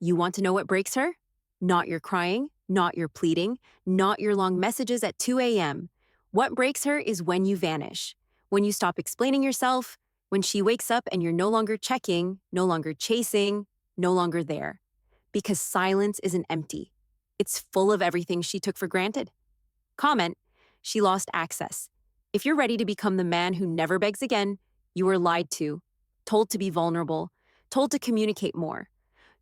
You want to know what breaks her? Not your crying, not your pleading, not your long messages at 2 a.m. What breaks her is when you vanish, when you stop explaining yourself, when she wakes up and you're no longer checking, no longer chasing, no longer there. Because silence isn't empty. It's full of everything she took for granted. Comment, she lost access. If you're ready to become the man who never begs again, you were lied to, told to be vulnerable, told to communicate more,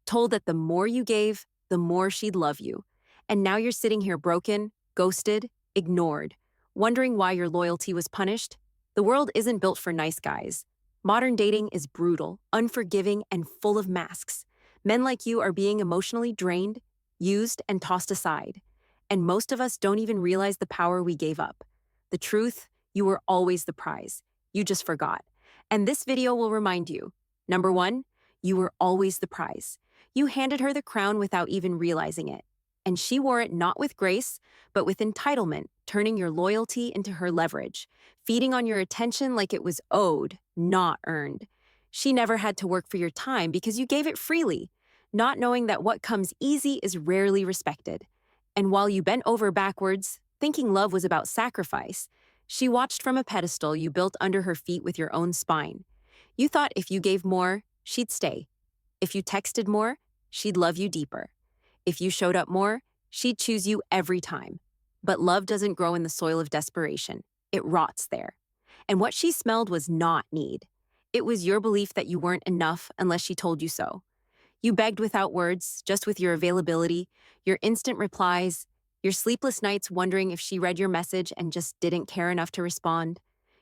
told that the more you gave, the more she'd love you. And now you're sitting here broken, ghosted, ignored, wondering why your loyalty was punished. The world isn't built for nice guys. Modern dating is brutal, unforgiving, and full of masks. Men like you are being emotionally drained, used, and tossed aside. And most of us don't even realize the power we gave up. The truth, you were always the prize. You just forgot. And this video will remind you. Number one, you were always the prize. You handed her the crown without even realizing it. And she wore it not with grace, but with entitlement, turning your loyalty into her leverage, feeding on your attention like it was owed, not earned. She never had to work for your time because you gave it freely, not knowing that what comes easy is rarely respected. And while you bent over backwards, thinking love was about sacrifice, she watched from a pedestal you built under her feet with your own spine. You thought if you gave more, she'd stay. If you texted more, she'd love you deeper. If you showed up more, she'd choose you every time. But love doesn't grow in the soil of desperation. It rots there. And what she smelled was not need. It was your belief that you weren't enough unless she told you so. You begged without words, just with your availability, your instant replies, your sleepless nights wondering if she read your message and just didn't care enough to respond.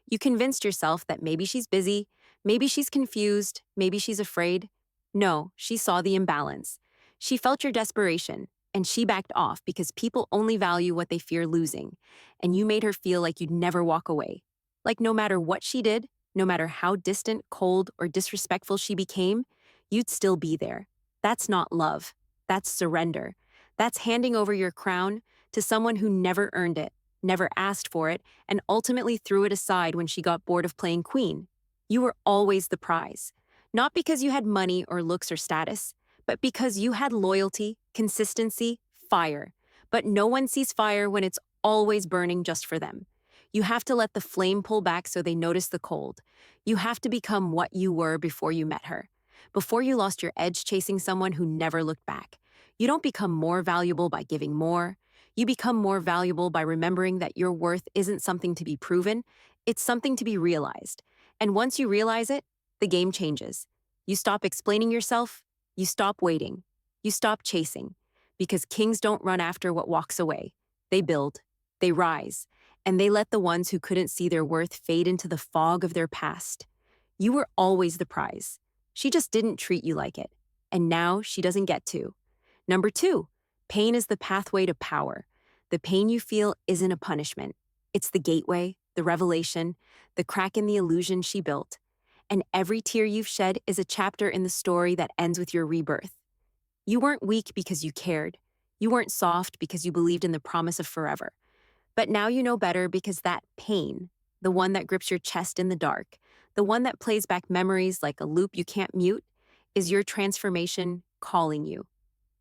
You convinced yourself that maybe she's busy, maybe she's confused, maybe she's afraid. No, she saw the imbalance. She felt your desperation, and she backed off because people only value what they fear losing, and you made her feel like you'd never walk away. Like no matter what she did, no matter how distant, cold, or disrespectful she became, you'd still be there. That's not love. That's surrender. That's handing over your crown to someone who never earned it, never asked for it, and ultimately threw it aside when she got bored of playing queen. You were always the prize. Not because you had money or looks or status, but because you had loyalty, consistency, fire. But no one sees fire when it's always burning just for them. You have to let the flame pull back so they notice the cold. You have to become what you were before you met her. Before you lost your edge chasing someone who never looked back. You don't become more valuable by giving more. You become more valuable by remembering that your worth isn't something to be proven, it's something to be realized. And once you realize it, the game changes. You stop explaining yourself, you stop waiting, you stop chasing. Because kings don't run after what walks away. They build, they rise, and they let the ones who couldn't see their worth fade into the fog of their past. You were always the prize. She just didn't treat you like it. And now she doesn't get to. Number two, pain is the pathway to power. The pain you feel isn't a punishment. It's the gateway, the revelation, the crack in the illusion she built. And every tear you've shed is a chapter in the story that ends with your rebirth. You weren't weak because you cared. You weren't soft because you believed in the promise of forever. But now you know better because that pain, the one that grips your chest in the dark, the one that plays back memories like a loop you can't mute, is your transformation calling you.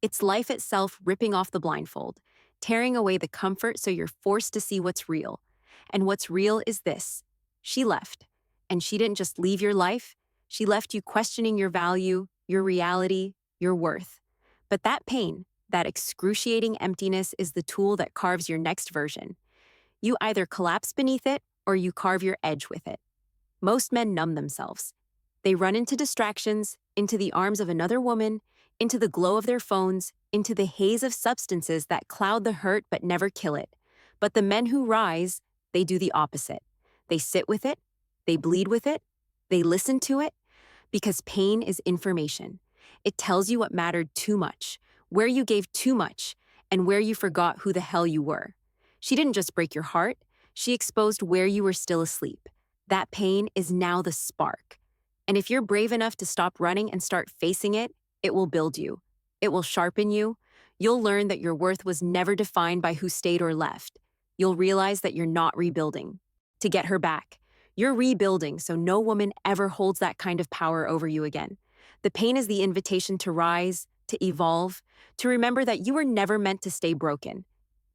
It's life itself ripping off the blindfold, tearing away the comfort so you're forced to see what's real. And what's real is this. She left. And she didn't just leave your life, she left you questioning your value, your reality, your worth. But that pain, that excruciating emptiness is the tool that carves your next version. You either collapse beneath it or you carve your edge with it. Most men numb themselves. They run into distractions, into the arms of another woman, into the glow of their phones, into the haze of substances that cloud the hurt but never kill it. But the men who rise, they do the opposite. They sit with it, they bleed with it, they listen to it, because pain is information. It tells you what mattered too much, where you gave too much, and where you forgot who the hell you were. She didn't just break your heart, she exposed where you were still asleep. That pain is now the spark. And if you're brave enough to stop running and start facing it, it will build you. It will sharpen you. You'll learn that your worth was never defined by who stayed or left. You'll realize that you're not rebuilding to get her back. You're rebuilding so no woman ever holds that kind of power over you again. The pain is the invitation to rise, to evolve, to remember that you were never meant to stay broken.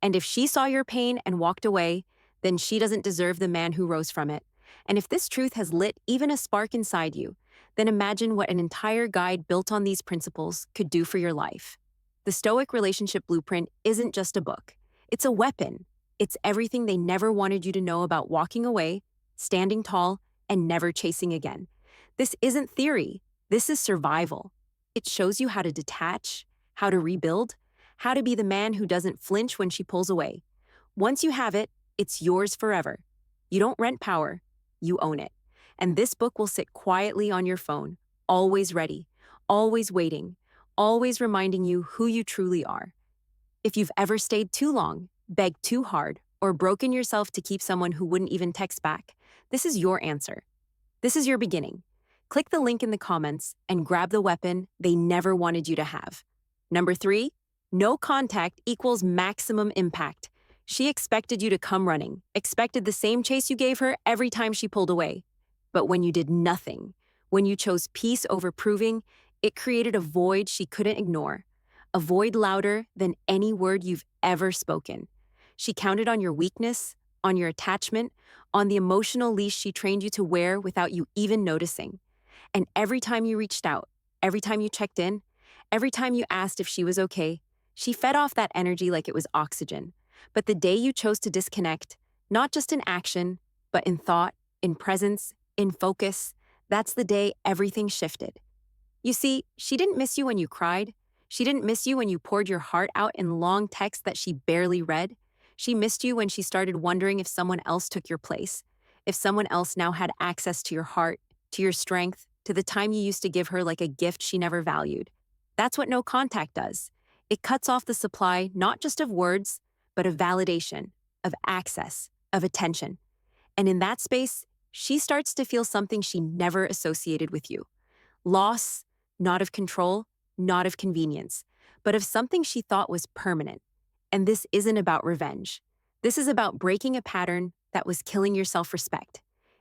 And if she saw your pain and walked away, then she doesn't deserve the man who rose from it. And if this truth has lit even a spark inside you, then imagine what an entire guide built on these principles could do for your life. The Stoic Relationship Blueprint isn't just a book, it's a weapon. It's everything they never wanted you to know about walking away, standing tall, and never chasing again. This isn't theory, this is survival. It shows you how to detach, how to rebuild, how to be the man who doesn't flinch when she pulls away. Once you have it, it's yours forever. You don't rent power, you own it. And this book will sit quietly on your phone, always ready, always waiting, always reminding you who you truly are. If you've ever stayed too long, begged too hard, or broken yourself to keep someone who wouldn't even text back, this is your answer. This is your beginning. Click the link in the comments and grab the weapon they never wanted you to have. Number 3, no contact equals maximum impact. She expected you to come running, expected the same chase you gave her every time she pulled away. But when you did nothing, when you chose peace over proving, it created a void she couldn't ignore, a void louder than any word you've ever spoken. She counted on your weakness, on your attachment, on the emotional leash she trained you to wear without you even noticing. And every time you reached out, every time you checked in, every time you asked if she was okay, she fed off that energy like it was oxygen. But the day you chose to disconnect, not just in action, but in thought, in presence, in focus, that's the day everything shifted. You see, she didn't miss you when you cried. She didn't miss you when you poured your heart out in long texts that she barely read. She missed you when she started wondering if someone else took your place, if someone else now had access to your heart, to your strength, to the time you used to give her like a gift she never valued. That's what no contact does. It cuts off the supply not just of words, but of validation, of access, of attention. And in that space, she starts to feel something she never associated with you. Loss, not of control, not of convenience, but of something she thought was permanent. And this isn't about revenge. This is about breaking a pattern that was killing your self-respect.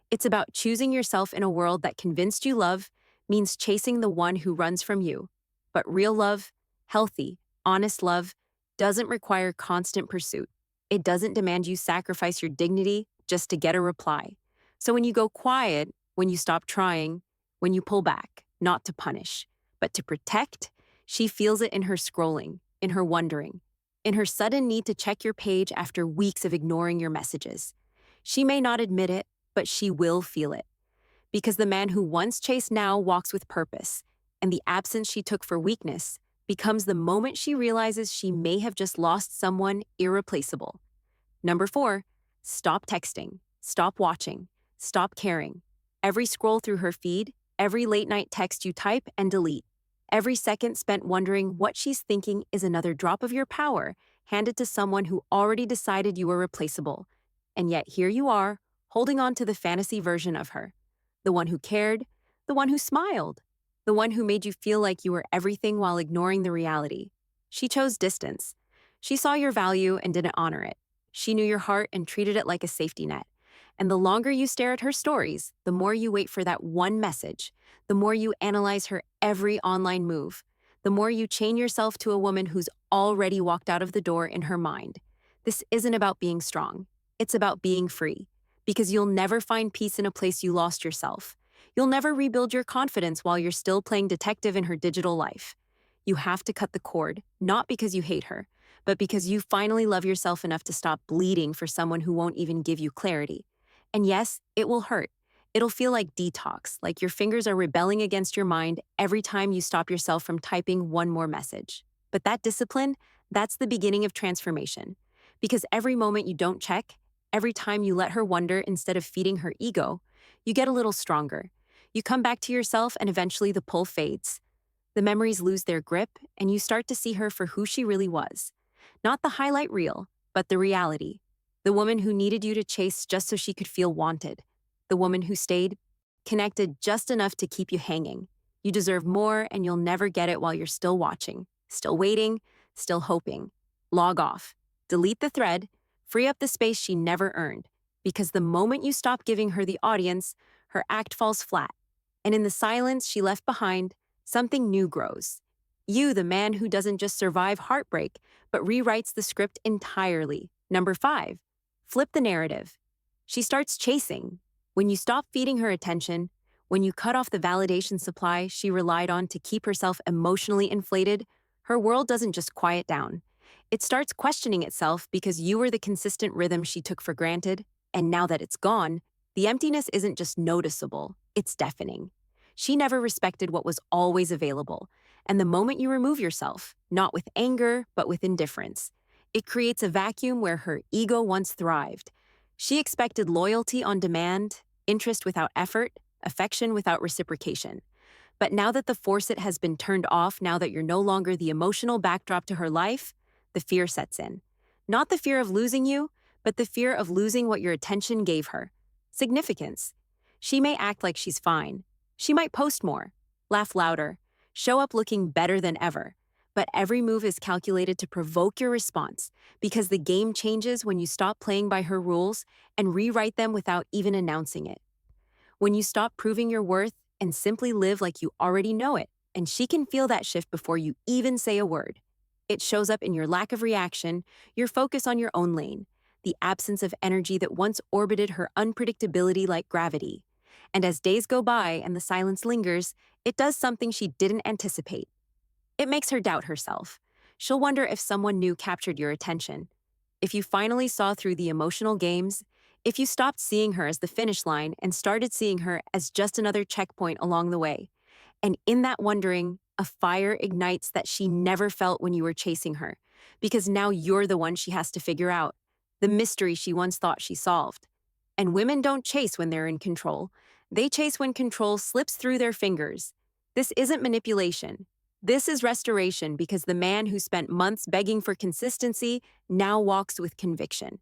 It's about choosing yourself in a world that convinced you love means chasing the one who runs from you. But real love, healthy, honest love, doesn't require constant pursuit. It doesn't demand you sacrifice your dignity just to get a reply. So when you go quiet, when you stop trying, when you pull back, not to punish, but to protect, she feels it in her scrolling, in her wondering, in her sudden need to check your page after weeks of ignoring your messages. She may not admit it, but she will feel it. Because the man who once chased now walks with purpose, and the absence she took for weakness becomes the moment she realizes she may have just lost someone irreplaceable. Number 4, stop texting, stop watching, stop caring. Every scroll through her feed, every late-night text you type and delete, every second spent wondering what she's thinking is another drop of your power handed to someone who already decided you were replaceable. And yet here you are, holding on to the fantasy version of her. The one who cared, the one who smiled, the one who made you feel like you were everything while ignoring the reality. She chose distance. She saw your value and didn't honor it. She knew your heart and treated it like a safety net. And the longer you stare at her stories, the more you wait for that one message, the more you analyze her every online move, the more you chain yourself to a woman who's already walked out of the door in her mind. This isn't about being strong. It's about being free. Because you'll never find peace in a place you lost yourself. You'll never rebuild your confidence while you're still playing detective in her digital life. You have to cut the cord, not because you hate her, but because you finally love yourself enough to stop bleeding for someone who won't even give you clarity. And yes, it will hurt. It'll feel like detox, like your fingers are rebelling against your mind every time you stop yourself from typing one more message. But that discipline, that's the beginning of transformation. Because every moment you don't check, every time you let her wonder instead of feeding her ego, you get a little stronger. You come back to yourself and eventually the pull fades. The memories lose their grip and you start to see her for who she really was. Not the highlight reel, but the reality. The woman who needed you to chase just so she could feel wanted. The woman who stayed connected just enough to keep you hanging. You deserve more and you'll never get it while you're still watching, still waiting, still hoping. Log off. Delete the thread. Free up the space she never earned. Because the moment you stop giving her the audience, her act falls flat. And in the silence she left behind, something new grows. You, the man who doesn't just survive heartbreak, but rewrites the script entirely. Number 5. Flip the narrative. She starts chasing. When you stop feeding her attention, when you cut off the validation supply she relied on to keep herself emotionally inflated, her world doesn't just quiet down. It starts questioning itself because you were the consistent rhythm she took for granted, and now that it's gone, the emptiness isn't just noticeable, it's deafening. She never respected what was always available, and the moment you remove yourself, not with anger, but with indifference, it creates a vacuum where her ego once thrived. She expected loyalty on demand, interest without effort, affection without reciprocation. But now that the faucet has been turned off, now that you're no longer the emotional backdrop to her life, the fear sets in. Not the fear of losing you, but the fear of losing what your attention gave her. Significance. She may act like she's fine. She might post more, laugh louder, show up looking better than ever. But every move is calculated to provoke your response because the game changes when you stop playing by her rules and rewrite them without even announcing it. When you stop proving your worth and simply live like you already know it, and she can feel that shift before you even say a word. It shows up in your lack of reaction, your focus on your own lane, the absence of energy that once orbited her unpredictability like gravity. And as days go by and the silence lingers, it does something she didn't anticipate. It makes her doubt herself. She'll wonder if someone new captured your attention. If you finally saw through the emotional games, if you stopped seeing her as the finish line and started seeing her as just another checkpoint along the way. And in that wondering, a fire ignites that she never felt when you were chasing her, because now you're the one she has to figure out, the mystery she once thought she solved. And women don't chase when they're in control. They chase when control slips through their fingers. This isn't manipulation. This is restoration because the man who spent months begging for consistency now walks with conviction.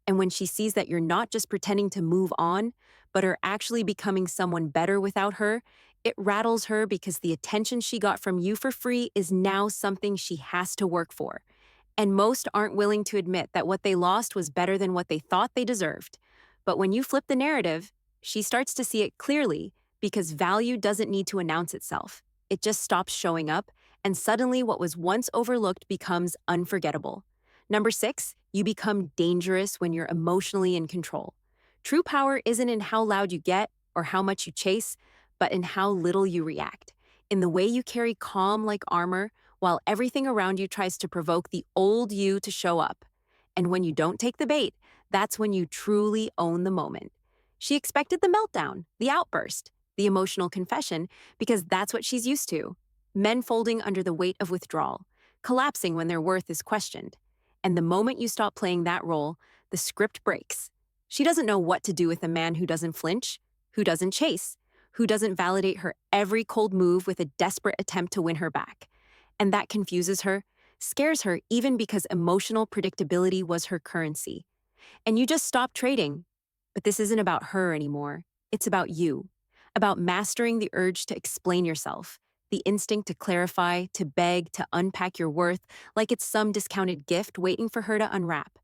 And when she sees that you're not just pretending to move on, but are actually becoming someone better without her, it rattles her because the attention she got from you for free is now something she has to work for. And most aren't willing to admit that what they lost was better than what they thought they deserved. But when you flip the narrative, she starts to see it clearly because value doesn't need to announce itself. It just stops showing up, and suddenly what was once overlooked becomes unforgettable. Number 6, you become dangerous when you're emotionally in control. True power isn't in how loud you get or how much you chase, but in how little you react, in the way you carry calm like armor while everything around you tries to provoke the old you to show up. And when you don't take the bait, that's when you truly own the moment. She expected the meltdown, the outburst, the emotional confession, because that's what she's used to. Men folding under the weight of withdrawal, collapsing when their worth is questioned. And the moment you stop playing that role, the script breaks. She doesn't know what to do with a man who doesn't flinch, who doesn't chase, who doesn't validate her every cold move with a desperate attempt to win her back. And that confuses her, scares her even because emotional predictability was her currency. And you just stop trading. But this isn't about her anymore. It's about you. About mastering the urge to explain yourself, the instinct to clarify, to beg, to unpack your worth like it's some discounted gift waiting for her to unwrap.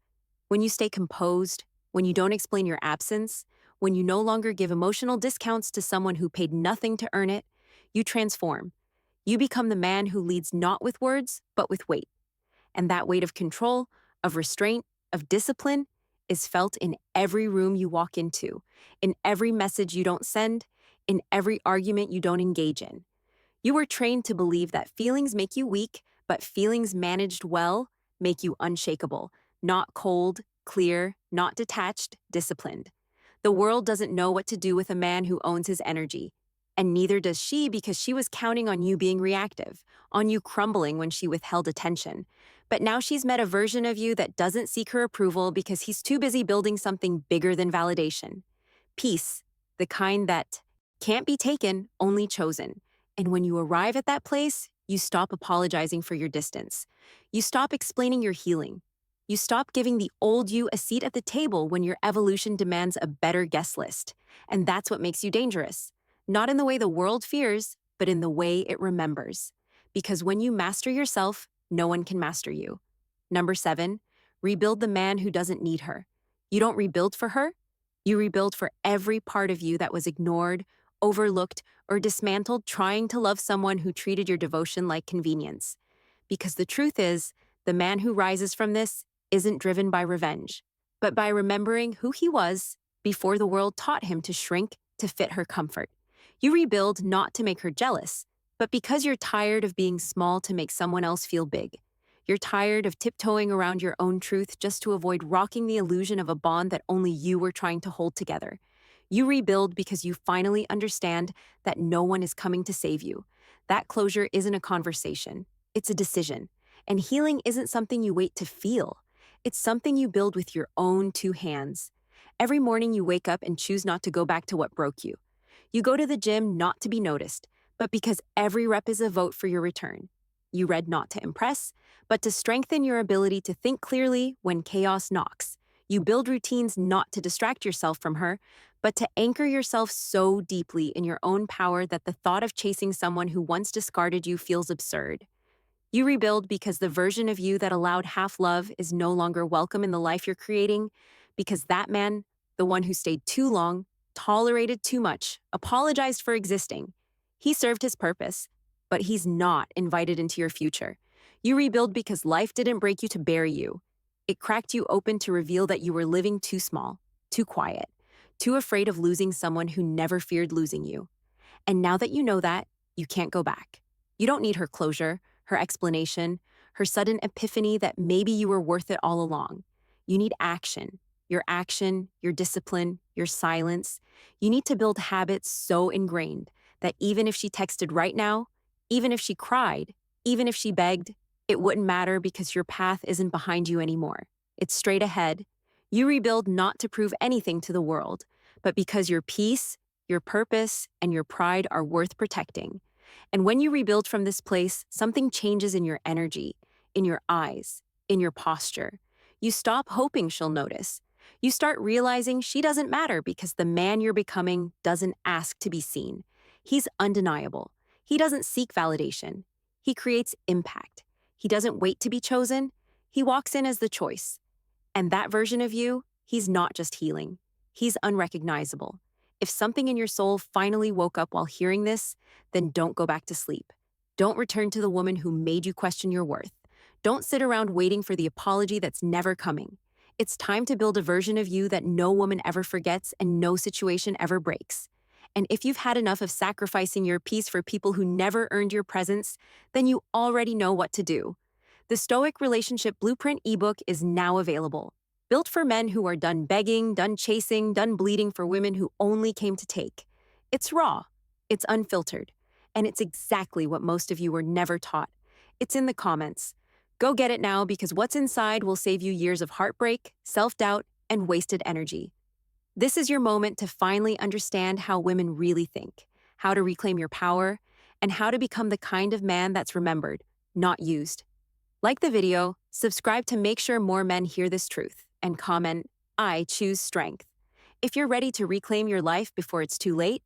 When you stay composed, when you don't explain your absence, when you no longer give emotional discounts to someone who paid nothing to earn it, you transform. You become the man who leads not with words, but with weight. And that weight of control, of restraint, of discipline is felt in every room you walk into, in every message you don't send, in every argument you don't engage in. You were trained to believe that feelings make you weak, but feelings managed well make you unshakable, not cold, clear, not detached, disciplined. The world doesn't know what to do with a man who owns his energy. And neither does she because she was counting on you being reactive, on you crumbling when she withheld attention. But now she's met a version of you that doesn't seek her approval because he's too busy building something bigger than validation. Peace, the kind that can't be taken, only chosen. And when you arrive at that place, you stop apologizing for your distance. You stop explaining your healing. You stop giving the old you a seat at the table when your evolution demands a better guest list. And that's what makes you dangerous. Not in the way the world fears, but in the way it remembers. Because when you master yourself, no one can master you. Number 7, rebuild the man who doesn't need her. You don't rebuild for her. You rebuild for every part of you that was ignored, overlooked, or dismantled trying to love someone who treated your devotion like convenience. Because the truth is, the man who rises from this isn't driven by revenge, but by remembering who he was before the world taught him to shrink to fit her comfort. You rebuild not to make her jealous, but because you're tired of being small to make someone else feel big. You're tired of tiptoeing around your own truth just to avoid rocking the illusion of a bond that only you were trying to hold together. You rebuild because you finally understand that no one is coming to save you. That closure isn't a conversation, it's a decision. And healing isn't something you wait to feel, it's something you build with your own two hands. Every morning you wake up and choose not to go back to what broke you. You go to the gym not to be noticed, but because every rep is a vote for your return. You read not to impress, but to strengthen your ability to think clearly when chaos knocks. You build routines not to distract yourself from her, but to anchor yourself so deeply in your own power that the thought of chasing someone who once discarded you feels absurd. You rebuild because the version of you that allowed half love is no longer welcome in the life you're creating, because that man, the one who stayed too long, tolerated too much, apologized for existing. He served his purpose, but he's not invited into your future. You rebuild because life didn't break you to bury you. It cracked you open to reveal that you were living too small, too quiet, too afraid of losing someone who never feared losing you. And now that you know that, you can't go back. You don't need her closure, her explanation, her sudden epiphany that maybe you were worth it all along. You need action, your discipline, your silence. You need to build habits so ingrained that even if she texted right now, even if she cried, even if she begged, it wouldn't matter because your path isn't behind you anymore. It's straight ahead. You rebuild not to prove anything to the world, but because your peace, your purpose, and your pride are worth protecting. And when you rebuild from this place, something changes in your energy, in your eyes, in your posture. You stop hoping she'll notice. You start realizing she doesn't matter because the man you're becoming doesn't ask to be seen. He's undeniable. He doesn't seek validation. He creates impact. He doesn't wait to be chosen. He walks in as the choice. And that version of you, he's not just healing. He's unrecognizable. If something in your soul finally woke up while hearing this, then don't go back to sleep. Don't return to the woman who made you question your worth. Don't sit around waiting for the apology that's never coming. It's time to build a version of you that no woman ever forgets and no situation ever breaks. And if you've had enough of sacrificing your peace for people who never earned your presence, then you already know what to do. The Stoic Relationship Blueprint ebook is now available. Built for men who are done begging, done chasing, done bleeding for women who only came to take. It's raw, it's unfiltered, and it's exactly what most of you were never taught. It's in the comments. Go get it now because what's inside will save you years of heartbreak, self-doubt, and wasted energy. This is your moment to finally understand how women really think, how to reclaim your power, and how to become the kind of man that's remembered, not used. Like the video, subscribe to make sure more men hear this truth, and comment, "I choose strength." If you're ready to reclaim your life before it's too late,